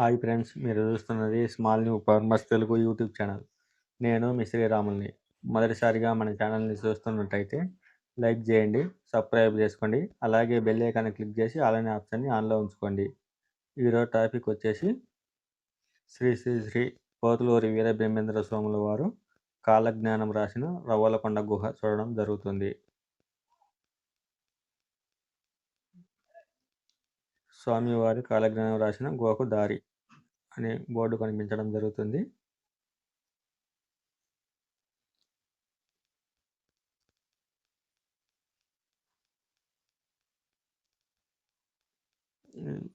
Hi friends, మీరు చూస్తున్నది small new farmers Telugu YouTube channel. నేను మీ శ్రీరాముల్ని. మొదటిసారిగా మన ఛానల్ని చూస్తున్నట్టయితే లైక్ చేయండి, సబ్స్క్రైబ్ చేసుకోండి, అలాగే బెల్ ఐకాన్ క్లిక్ చేసి అలానే ఆప్షన్ని ఆన్లో ఉంచుకోండి. ఈరోజు టాపిక్ వచ్చేసి శ్రీ శ్రీ శ్రీ పోతులూరి వీరబ్రహ్మేంద్ర స్వాముల వారు కాలజ్ఞానం రాసిన రవ్వలకొండ గుహ చూడడం జరుగుతుంది. స్వామివారి కాలజ్ఞానం రాసిన గుహకు దారి అనే బోర్డు కనిపించడం జరుగుతుంది.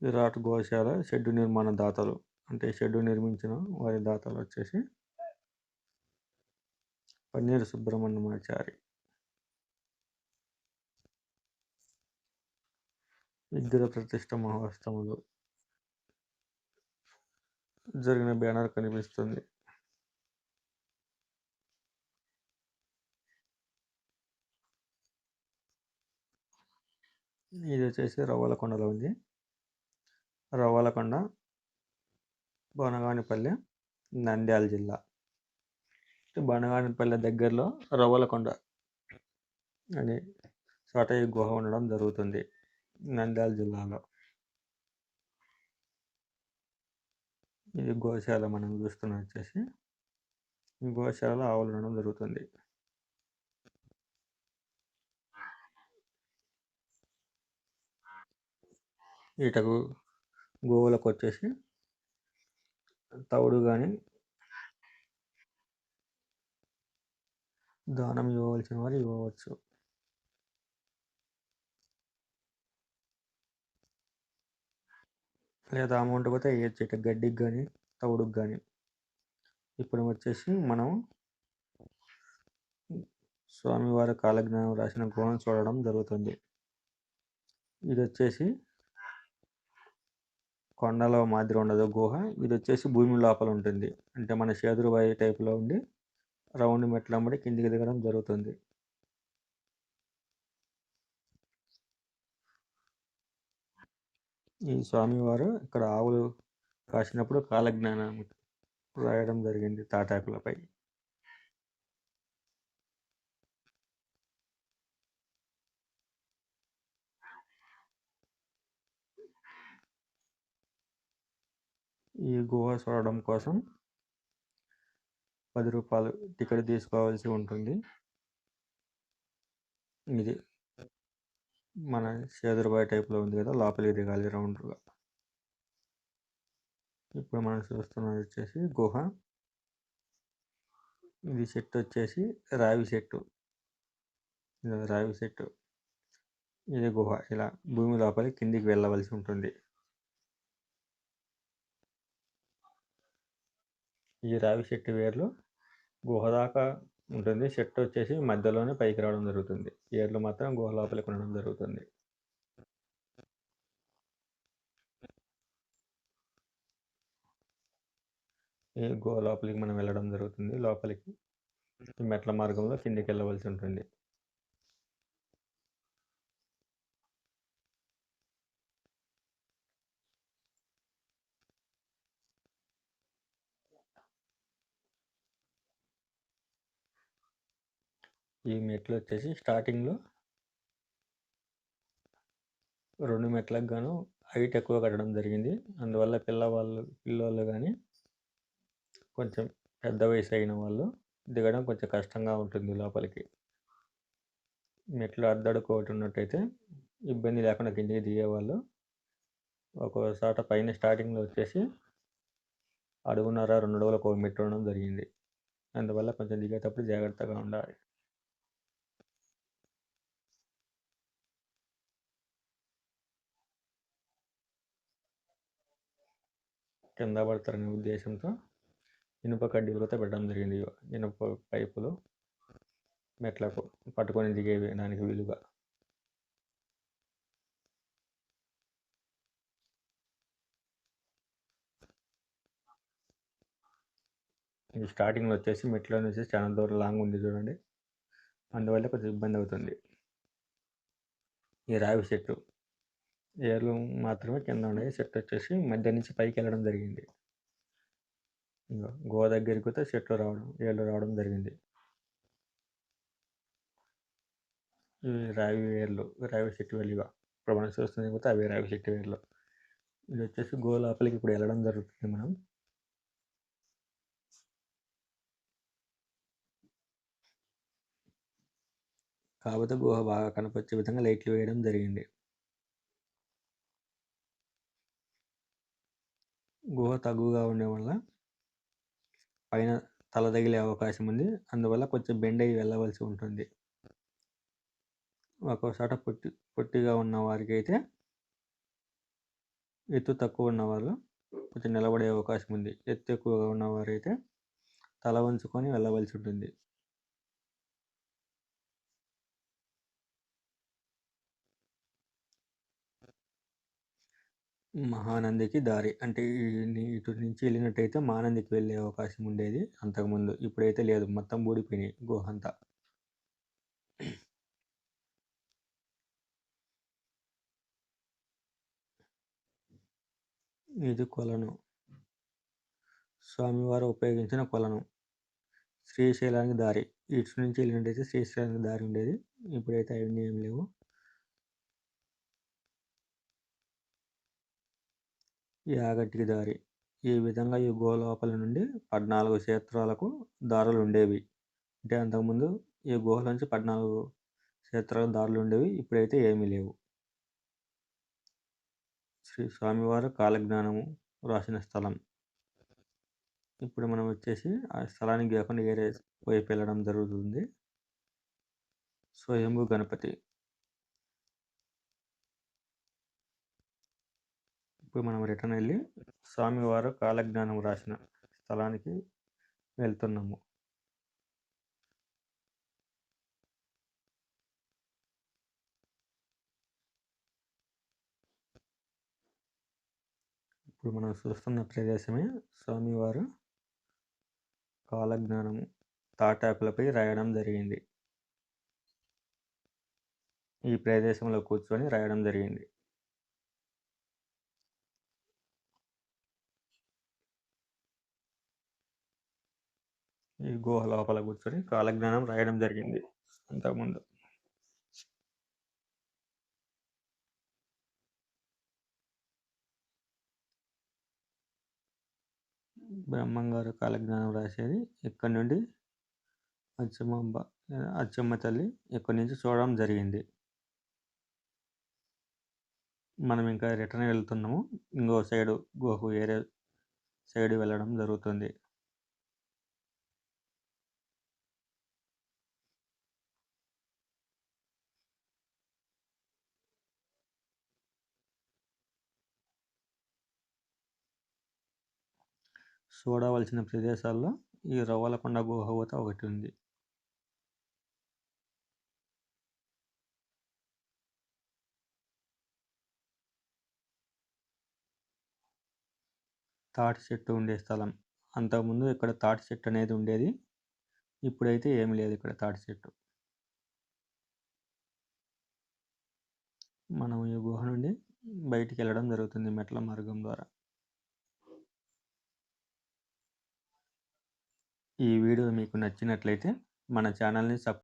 విరాట్ గోశాల షెడ్డు నిర్మాణ దాతలు, అంటే షెడ్డు నిర్మించిన వారి దాతలు వచ్చేసి పన్నీరు సుబ్రహ్మణ్యమాచారి. విగ్రహ ప్రతిష్ట మహోత్సవంలో జరిగిన బ్యానర్ కనిపిస్తుంది. ఇది వచ్చేసి రవ్వలకొండలో ఉంది. రవ్వలకొండ, బనగానిపల్లె, నంద్యాల జిల్లా. బనగానిపల్లె దగ్గరలో రవ్వలకొండ అనే చోట ఈ గుహ ఉండడం జరుగుతుంది, నంద్యాల జిల్లాలో. ఇది గోశాల మనం చూస్తున్న వచ్చేసి ఈ గోశాలలో ఆవులు ఉండడం జరుగుతుంది. ఈటకు గోవులకు వచ్చేసి తవుడు కానీ దానం ఇవ్వవలసిన వారు ఇవ్వవచ్చు. లేదా అమౌంట్ పోతే వేయచ్చు, ఇట గడ్డికి కానీ తవుడుకి కానీ. ఇప్పుడు వచ్చేసి మనం స్వామివారి కాలజ్ఞానం రాసిన గుహను చూడడం జరుగుతుంది. ఇది వచ్చేసి కొండలో మాదిరి ఉండదు గుహ. ఇది వచ్చేసి భూమి లోపల ఉంటుంది, అంటే మన చేదురుబాయి టైపులో ఉండి రౌండ్ మెట్లమ్మడి కిందికి దిగడం జరుగుతుంది. ఈ స్వామివారు ఇక్కడ ఆవులు కాసినప్పుడు కాలజ్ఞానం రాయడం జరిగింది తాటాకులపై. ఈ గుహ చూడడం కోసం 10 రూపాయలు టికెట్ తీసుకోవాల్సి ఉంటుంది. ఇది మన చేదురుబాయి టైప్లో ఉంది కదా, లోపలికి దిగాలి రౌండ్గా. ఇప్పుడు మనం చూస్తున్నది వచ్చేసి గుహ. ఇది చెట్టు వచ్చేసి రావి చెట్టు. రావి చెట్టు. ఇది గుహ. ఇలా భూమి లోపలికి కిందికి వెళ్ళవలసి ఉంటుంది. ఈ రావి చెట్టు వేర్లు గుహ దాకా ఉంటుంది. చెట్టు వచ్చేసి మధ్యలోనే పైకి రావడం జరుగుతుంది. ఏర్లు మాత్రం గుహ లోపలికి ఉండడం జరుగుతుంది. ఈ గుహ లోపలికి మనం వెళ్ళడం జరుగుతుంది. లోపలికి మెట్ల మార్గంలో కిందికి వెళ్ళవలసి ఉంటుంది. ఈ మెట్లు వచ్చేసి స్టార్టింగ్లో 2 మెట్లకు గాను హైట్ ఎక్కువ కట్టడం జరిగింది. అందువల్ల పిల్లవాళ్ళు కానీ కొంచెం పెద్ద వయసు అయిన వాళ్ళు దిగడం కొంచెం కష్టంగా ఉంటుంది లోపలికి. మెట్లు అద్దడుకోటి ఉన్నట్టయితే ఇబ్బంది లేకుండా కిందికి దిగేవాళ్ళు. ఒక్కోసాట పైన స్టార్టింగ్లో వచ్చేసి అడుగున్నర 2 అడుగులకు ఒక మెట్టు ఉండడం జరిగింది. అందువల్ల కొంచెం దిగేటప్పుడు జాగ్రత్తగా ఉండాలి. కింద పడతారనే ఉద్దేశంతో ఇనుప కడ్డీలతో పెట్టడం జరిగింది. ఇనుప పైపులు మెట్లకు పట్టుకొని దిగేయడానికి వీలుగా. ఇది స్టార్టింగ్లో వచ్చేసి మెట్లో నుంచి చాలా దూరం లాంగ్ ఉంది చూడండి, అందువల్ల కొంచెం ఇబ్బంది అవుతుంది. ఈ రావి చెట్టు ఏర్లు మాత్రమే కింద ఉన్నాయి. చెట్టు వచ్చేసి మధ్య నుంచి పైకి వెళ్ళడం జరిగింది. ఇంకో గుహ దగ్గరికి పోతే ఏర్లు రావడం జరిగింది. ఇవి రావి వేర్లు, రావి చెట్టు వేర్లు. ఇప్పుడు మనం చూస్తుంది పోతే అవి రావి చెట్టు వేర్లు. ఇది వచ్చేసి గుహ లోపలికి ఇప్పుడు వెళ్ళడం జరుగుతుంది మనం. కాకపోతే గుహ బాగా కనిపించే విధంగా లైట్లు వేయడం జరిగింది. గుహ తగ్గుగా ఉండడం వల్ల పైన తల తగిలే అవకాశం ఉంది. అందువల్ల కొంచెం బెండ్ అయ్యి వెళ్ళవలసి ఉంటుంది. ఒక్కోసాట పొట్టిగా ఉన్న వారికి అయితే, ఎత్తు తక్కువ ఉన్నవారు కొంచెం నిలబడే అవకాశం ఉంది. ఎత్తు ఎక్కువగా ఉన్నవారైతే తల వంచుకొని వెళ్ళవలసి ఉంటుంది. మహానందికి దారి అంటే ఇటు నుంచి వెళ్ళినట్టయితే మహానందికి వెళ్ళే అవకాశం ఉండేది అంతకుముందు. ఇప్పుడైతే లేదు, మొత్తం ఊడిపోయినాయి గుహ అంతా. ఇది కొలను, స్వామివారు ఉపయోగించిన కొలను. శ్రీశైలానికి దారి, ఇటు నుంచి వెళ్ళినట్టయితే శ్రీశైలానికి దారి ఉండేది. ఇప్పుడైతే అవన్నీ ఏం లేవు. యాగంటికి దారి. ఈ విధంగా ఈ గుహ లోపల నుండి 14 క్షేత్రాలకు దారులు ఉండేవి. అంటే అంతకుముందు ఈ గుహల నుంచి 14 క్షేత్రాలకు దారులు ఉండేవి. ఇప్పుడైతే ఏమీ లేవు. శ్రీ స్వామివారు కాలజ్ఞానము రాసిన స్థలం. ఇప్పుడు మనం వచ్చేసి ఆ స్థలానికి కాకుండా వేరే వైపు వెళ్ళడం జరుగుతుంది. స్వయంభూ గణపతి. ఇప్పుడు మనం రిటర్న్ వెళ్ళి స్వామివారు కాలజ్ఞానం రాసిన స్థలానికి వెళ్తున్నాము. ఇప్పుడు మనం చూస్తున్న ప్రదేశమే స్వామివారు కాలజ్ఞానము తాటాకులపై రాయడం జరిగింది. ఈ ప్రదేశంలో కూర్చొని రాయడం జరిగింది. ఈ గుహ లోపల కూర్చొని కాలజ్ఞానం రాయడం జరిగింది అంతకుముందు. బ్రహ్మంగారు కాలజ్ఞానం రాసేది ఇక్కడ నుండి అచ్చమ్మ తల్లి ఇక్కడి నుంచి చూడడం జరిగింది. మనం ఇంకా రిటర్న్ వెళ్తున్నాము. ఇంకో సైడు గుహకు వేరే సైడ్ వెళ్ళడం జరుగుతుంది. చూడవలసిన ప్రదేశాల్లో ఈ రవ్వలకొండ గుహ ఒకటి ఉంది. తాటి చెట్టు ఉండే స్థలం. అంతకుముందు ఇక్కడ తాటి చెట్టు అనేది ఉండేది. ఇప్పుడైతే ఏమి లేదు ఇక్కడ తాటి చెట్టు. మనం ఈ గుహ నుండి బయటికి వెళ్ళడం జరుగుతుంది మెట్ల మార్గం ద్వారా. ఈ వీడియో మీకు నచ్చినట్లయితే మన ఛానల్ని